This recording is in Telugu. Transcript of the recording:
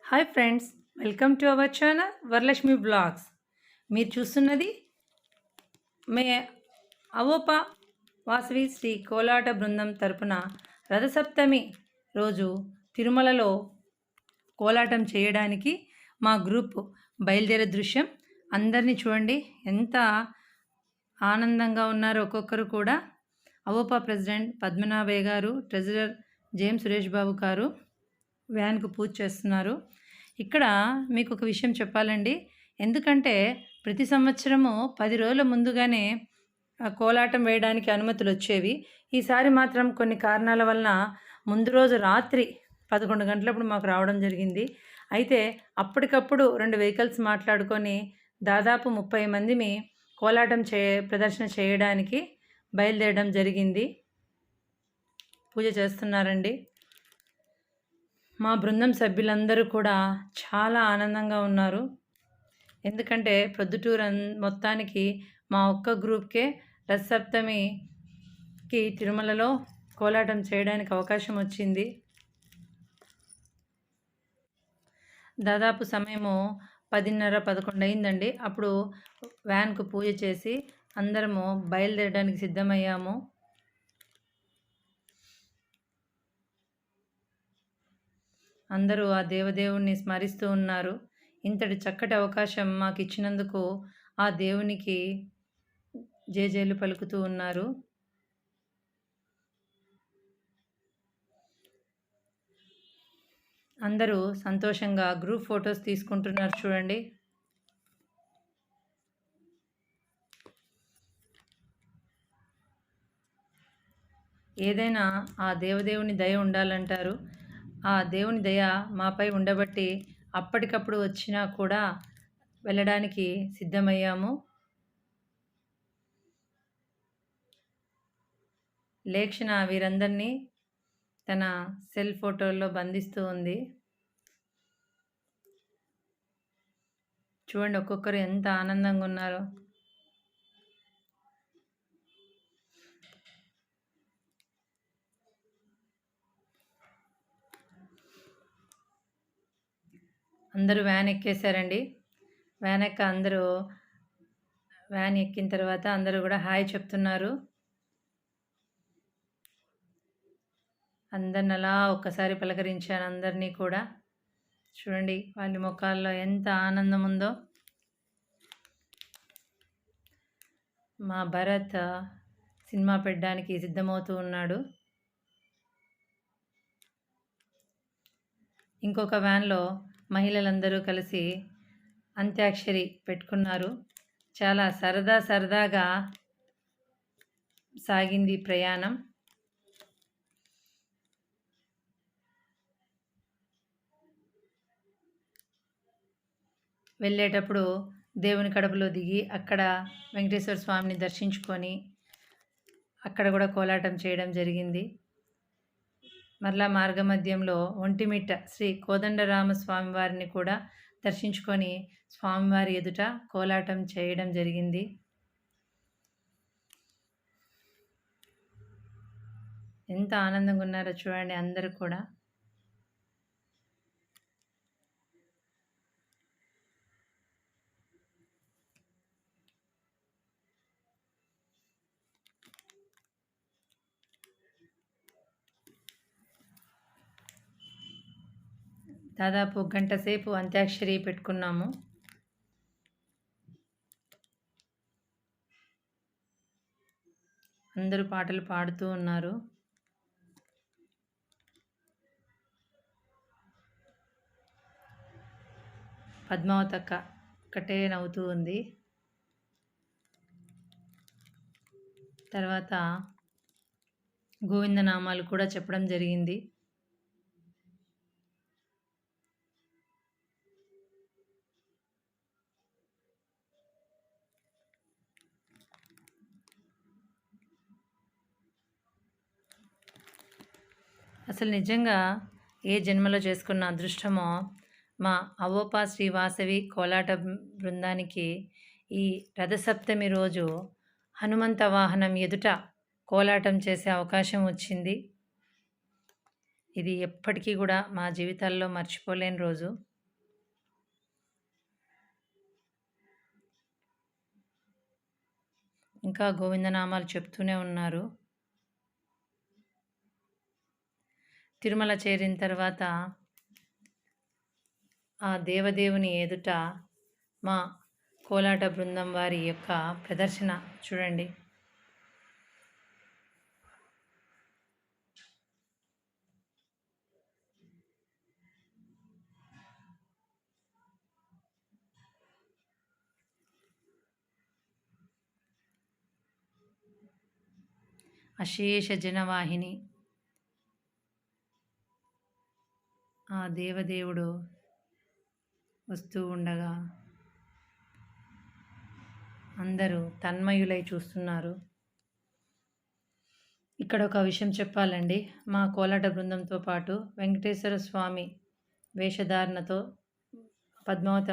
Hi friends, welcome to our channel Varalakshmi blogs. మీరు చూస్తున్నది మే అవోప వాసవి శ్రీ కోలాట బృందం తరపున రథసప్తమి రోజు తిరుమలలో కోలాటం చేయడానికి మా గ్రూప్ బయలుదేరే దృశ్యం. అందరినీ చూడండి, ఎంత ఆనందంగా ఉన్నారో ఒక్కొక్కరు కూడా. అవోపా ప్రెసిడెంట్ పద్మనాభయ్య గారు, ట్రెజరర్ జేమ్స్ సురేష్ బాబు గారు వ్యాన్కు పూజ చేస్తున్నారు. ఇక్కడ మీకు ఒక విషయం చెప్పాలండి. ఎందుకంటే ప్రతి సంవత్సరము 10 రోజుల ముందుగానే కోలాటం వేయడానికి అనుమతులు వచ్చేవి. ఈసారి మాత్రం కొన్ని కారణాల వలన ముందు రోజు రాత్రి 11 గంటలప్పుడు మాకు రావడం జరిగింది. అయితే అప్పటికప్పుడు 2 వెహికల్స్ మాట్లాడుకొని దాదాపు 30 మందిని కోలాటం ప్రదర్శన చేయడానికి బయలుదేరడం జరిగింది. పూజ చేస్తున్నారండి. మా బృందం సభ్యులందరూ కూడా చాలా ఆనందంగా ఉన్నారు. ఎందుకంటే ప్రొద్దుటూరు మొత్తానికి మా ఒక్క గ్రూప్కే రథసప్తమికి తిరుమలలో కోలాటం చేయడానికి అవకాశం వచ్చింది. దాదాపు సమయము 10:30-11 అయిందండి. అప్పుడు వ్యాన్కు పూజ చేసి అందరము బయలుదేరడానికి సిద్ధమయ్యాము. అందరూ ఆ దేవదేవుణ్ణి స్మరిస్తూ ఉన్నారు. ఇంతటి చక్కటి అవకాశం మాకు ఇచ్చినందుకు ఆ దేవునికి జేజేలు పలుకుతూ ఉన్నారు. అందరూ సంతోషంగా గ్రూప్ ఫొటోస్ తీసుకుంటున్నారు చూడండి. ఏదైనా ఆ దేవదేవుని దయ ఉండాలంటారు. ఆ దేవుని దయ మాపై ఉండబట్టి అప్పటికప్పుడు వచ్చినా కూడా వెళ్ళడానికి సిద్ధమయ్యాము. లేక్షణ వీరందరినీ తన సెల్ ఫోటోల్లో బంధిస్తూ ఉంది. చూడండి, ఒక్కొక్కరు ఎంత ఆనందంగా ఉన్నారో. అందరూ వ్యాన్ ఎక్కేశారండి. వ్యాన్ ఎక్కిన తర్వాత అందరూ కూడా హాయ్ చెప్తున్నారు. అందరిని అలా ఒక్కసారి పలకరించాను అందరినీ కూడా. చూడండి వాళ్ళ ముఖాల్లో ఎంత ఆనందం ఉందో. మా భరత్ సినిమా పెట్టడానికి సిద్ధమవుతూ ఉన్నాడు. ఇంకొక వ్యాన్లో మహిళలందరూ కలిసి అంత్యాక్షరి పెట్టుకున్నారు. చాలా సరదాగా సాగింది ప్రయాణం. వెళ్ళేటప్పుడు దేవుని కడపలో దిగి అక్కడ వెంకటేశ్వర స్వామిని దర్శించుకొని అక్కడ కూడా కోలాటం చేయడం జరిగింది. మరలా మార్గమధ్యంలో ఒంటిమిట్ట శ్రీ కోదండరామ స్వామివారిని కూడా దర్శించుకొని స్వామివారి ఎదుట కోలాటం చేయడం జరిగింది. ఎంత ఆనందంగా ఉన్నారో చూడండి అందరూ కూడా. దాదాపు 1 గంట సేపు అంత్యాక్షరి పెట్టుకున్నాము. అందరూ పాటలు పాడుతూ ఉన్నారు. పద్మావతక్క ఒక్కటే నవ్వుతూ ఉంది. తర్వాత గోవిందనామాలు కూడా చెప్పడం జరిగింది. అసలు నిజంగా ఏ జన్మలో చేసుకున్న అదృష్టమో మా అవోపా శ్రీ వాసవి కోలాట బృందానికి ఈ రథసప్తమి రోజు హనుమంత వాహనం ఎదుట కోలాటం చేసే అవకాశం వచ్చింది. ఇది ఎప్పటికీ కూడా మా జీవితాల్లో మర్చిపోలేని రోజు. ఇంకా గోవిందనామాలు చెప్తూనే ఉన్నారు. తిరుమల చేరిన తర్వాత ఆ దేవదేవుని ఎదుట మా కోలాట బృందం వారి యొక్క ప్రదర్శన చూడండి. అశేష జనవాహిని. ఆ దేవదేవుడు వస్తూ ఉండగా అందరూ తన్మయులై చూస్తున్నారు. ఇక్కడ ఒక విషయం చెప్పాలండి. మా కోలాట బృందంతో పాటు వెంకటేశ్వర స్వామి వేషధారణతో పద్మావతి